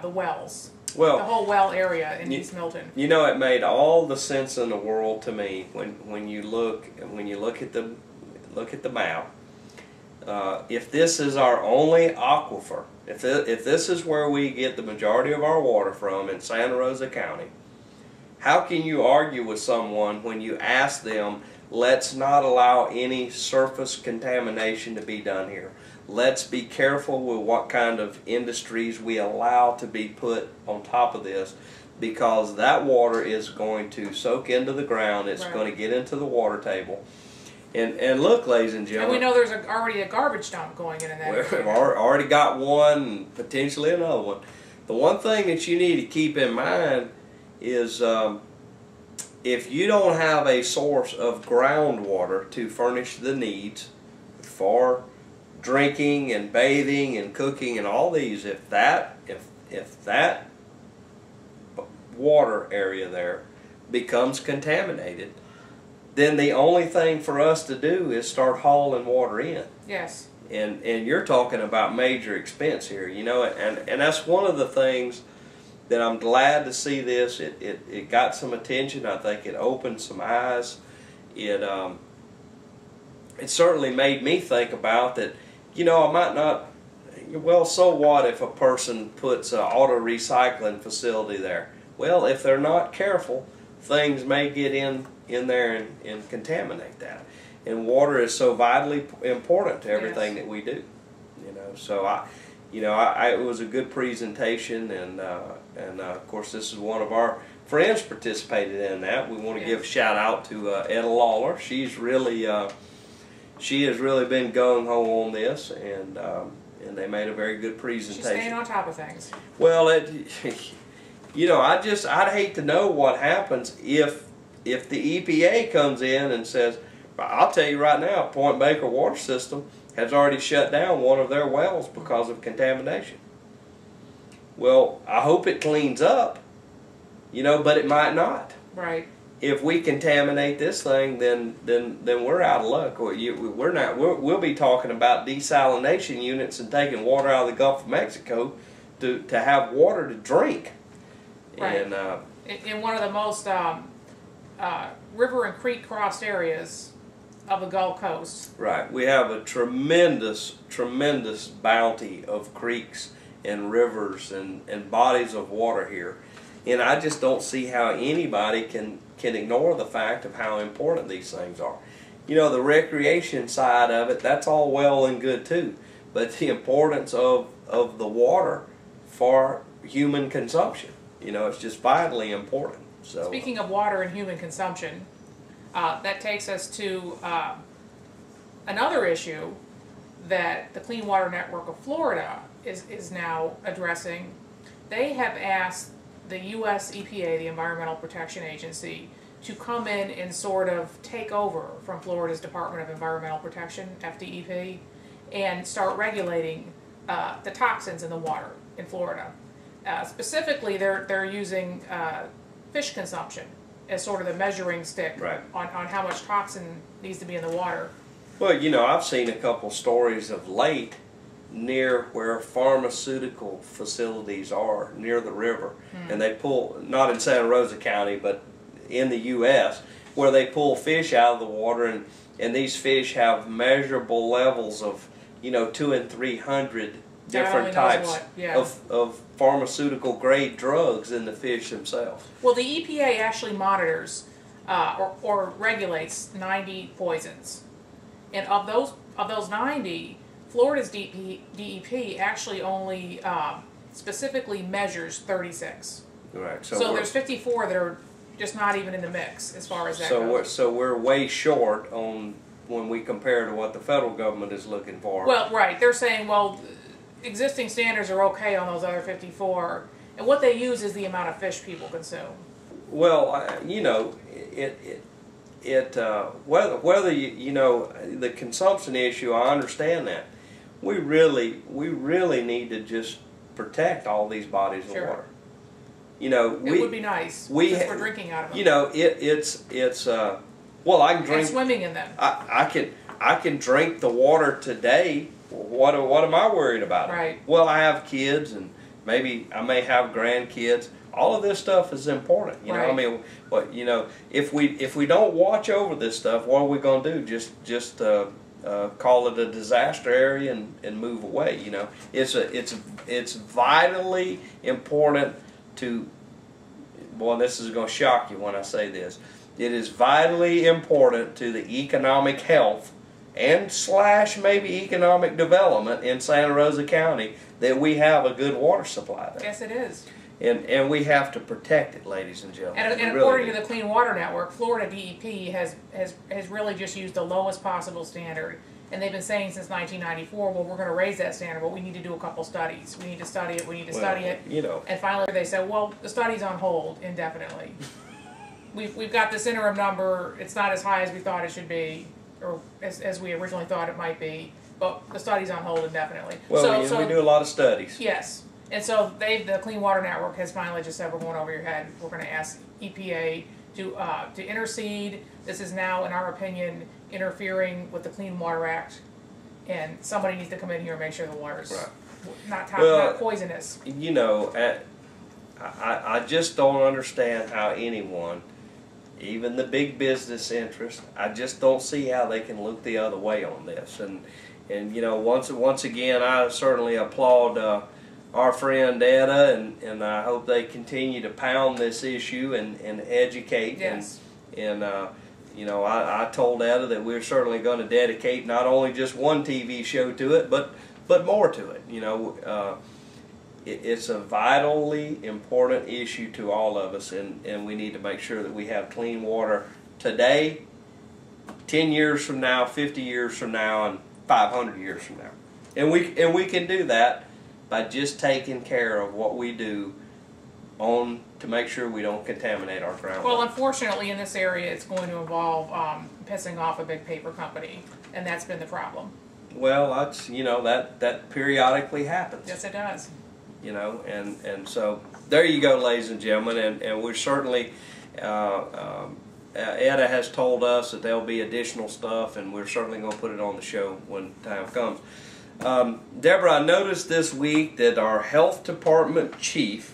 the wells. Well, the whole well area in East Milton. You know, it made all the sense in the world to me when you look at the map. If this is our only aquifer, if this is where we get the majority of our water from in Santa Rosa County, how can you argue with someone when you ask them, let's not allow any surface contamination to be done here? Let's be careful with what kind of industries we allow to be put on top of this, because that water is going to soak into the ground. It's going to get into the water table. And look, ladies and gentlemen. And we know there's already a garbage dump going in that area. We've already got one, and potentially another one. The one thing that you need to keep in mind is if you don't have a source of groundwater to furnish the needs for drinking and bathing and cooking and all these, if that water area there becomes contaminated, then the only thing for us to do is start hauling water in. Yes. And you're talking about major expense here, you know, and that's one of the things that I'm glad to see this. It got some attention. I think it opened some eyes. It certainly made me think about that. You know, I might not, well, so what if a person puts an auto recycling facility there? Well, if they're not careful, things may get in there and contaminate that. And water is so vitally important to everything that we do. You know, so it was a good presentation, and of course this is one of our friends participated in that. We want to give a shout out to Etta Lawler. She's really she has really been gung ho on this, and they made a very good presentation. She's staying on top of things. Well, you know, I'd hate to know what happens if the EPA comes in and says, I'll tell you right now, Point Baker Water System has already shut down one of their wells because of contamination. Well, I hope it cleans up, you know, but it might not. Right. If we contaminate this thing, then we're out of luck. We're not. We'll be talking about desalination units and taking water out of the Gulf of Mexico to have water to drink. Right. And in one of the most river and creek crossed areas of the Gulf Coast. Right. We have a tremendous bounty of creeks and rivers and bodies of water here. And I just don't see how anybody can ignore the fact of how important these things are. You know, the recreation side of it, that's all well and good too. But the importance of the water for human consumption, you know, it's just vitally important. So, speaking of water and human consumption, that takes us to another issue that the Clean Water Network of Florida is now addressing. They have asked the U.S. EPA, the Environmental Protection Agency, to come in and sort of take over from Florida's Department of Environmental Protection, FDEP, and start regulating the toxins in the water in Florida. Specifically, they're using fish consumption as sort of the measuring stick on how much toxin needs to be in the water. Well, you know, I've seen a couple stories of late near where pharmaceutical facilities are, near the river. And they pull, not in Santa Rosa County, but in the U.S., where they pull fish out of the water, and these fish have measurable levels of, you know, 200 and 300 different types of pharmaceutical grade drugs in the fish themselves. Well, the EPA actually monitors or regulates 90 poisons, and of those 90, Florida's DEP actually only specifically measures 36. Right. So there's 54 that are just not even in the mix as far as that goes. So we're way short on when we compare to what the federal government is looking for. Well, right. They're saying, well, existing standards are okay on those other 54, and what they use is the amount of fish people consume. Well, you know, whether you know the consumption issue, I understand that. We really need to just protect all these bodies of water. You know, it would be nice since we're drinking out of them. You know, well, I can drink and swimming in them. I can drink the water today. What am I worried about? Right. Well, I have kids, and maybe I may have grandkids. All of this stuff is important. You know, I Right. mean, what if we don't watch over this stuff, what are we going to do? Just call it a disaster area and move away. You know, it's vitally important to. Boy, this is going to shock you when I say this. It is vitally important to the economic health and / maybe economic development in Santa Rosa County that we have a good water supply there. Yes, it is. And we have to protect it, ladies and gentlemen. And We really according do. to the Clean Water Network, Florida DEP has really just used the lowest possible standard. And they've been saying since 1994, well, we're going to raise that standard, but we need to do a couple studies. We need to study it. We need to study it. You know, And finally, they said, well, the study's on hold indefinitely. We've got this interim number. It's not as high as we thought it should be, or as we originally thought it might be. But the study's on hold indefinitely. well, we do a lot of studies. Yes. And so the Clean Water Network has finally just said, we're going over your head. We're going to ask EPA to intercede. This is now, in our opinion, interfering with the Clean Water Act. And somebody needs to come in here and make sure the water's not poisonous. You know, I just don't understand how anyone, even the big business interest, I just don't see how they can look the other way on this. And you know, once again, I certainly applaud our friend Etta, and I hope they continue to pound this issue and educate. Yes. And you know, I told Etta that we're certainly going to dedicate not only just one TV show to it, but more to it. You know, it's a vitally important issue to all of us, and we need to make sure that we have clean water today, 10 years from now, 50 years from now, and 500 years from now. And we can do that by just taking care of what we do to make sure we don't contaminate our groundwater. Well, unfortunately, in this area, it's going to involve pissing off a big paper company, and that's been the problem. Well, that's, you know, that periodically happens. Yes, it does. You know, and so there you go, ladies and gentlemen, and we're certainly Etta has told us that there'll be additional stuff, and we're certainly going to put it on the show when time comes. Deborah, I noticed this week that our health department chief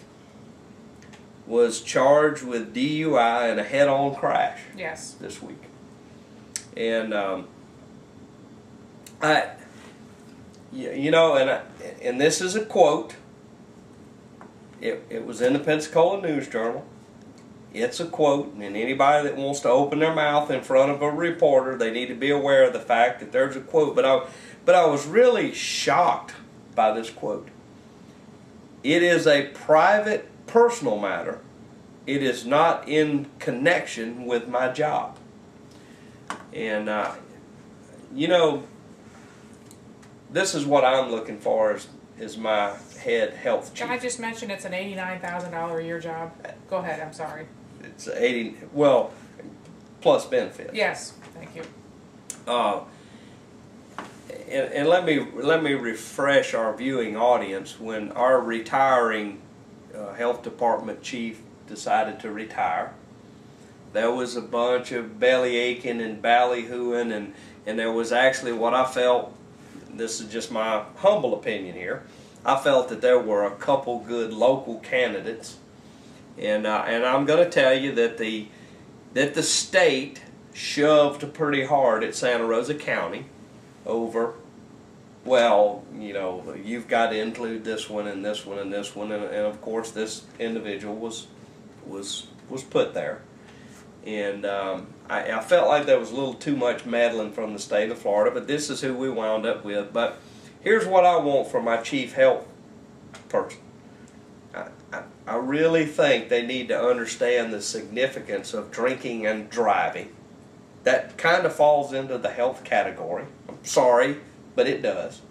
was charged with DUI and a head-on crash. Yes. This week, and you know, and this is a quote. It was in the Pensacola News Journal. It's a quote, and anybody that wants to open their mouth in front of a reporter, they need to be aware of the fact that there's a quote. But I was really shocked by this quote. It is a private, personal matter. It is not in connection with my job. And you know, this is what I'm looking for as my head health chief. Can I just mention it's an $89,000 a year job? Go ahead, I'm sorry. It's 80, well, plus benefits. Yes, thank you. And let me refresh our viewing audience. When our retiring health department chief decided to retire, there was a bunch of belly aching and ballyhooing, and there was actually what I felt. This is just my humble opinion here. I felt that there were a couple good local candidates, and I'm going to tell you that the state shoved pretty hard at Santa Rosa County over, well, you know, you've got to include this one and this one and this one, and of course this individual was put there, and I felt like there was a little too much meddling from the state of Florida, but this is who we wound up with. But here's what I want from my chief health person. I really think they need to understand the significance of drinking and driving. That kind of falls into the health category. I'm sorry, but it does.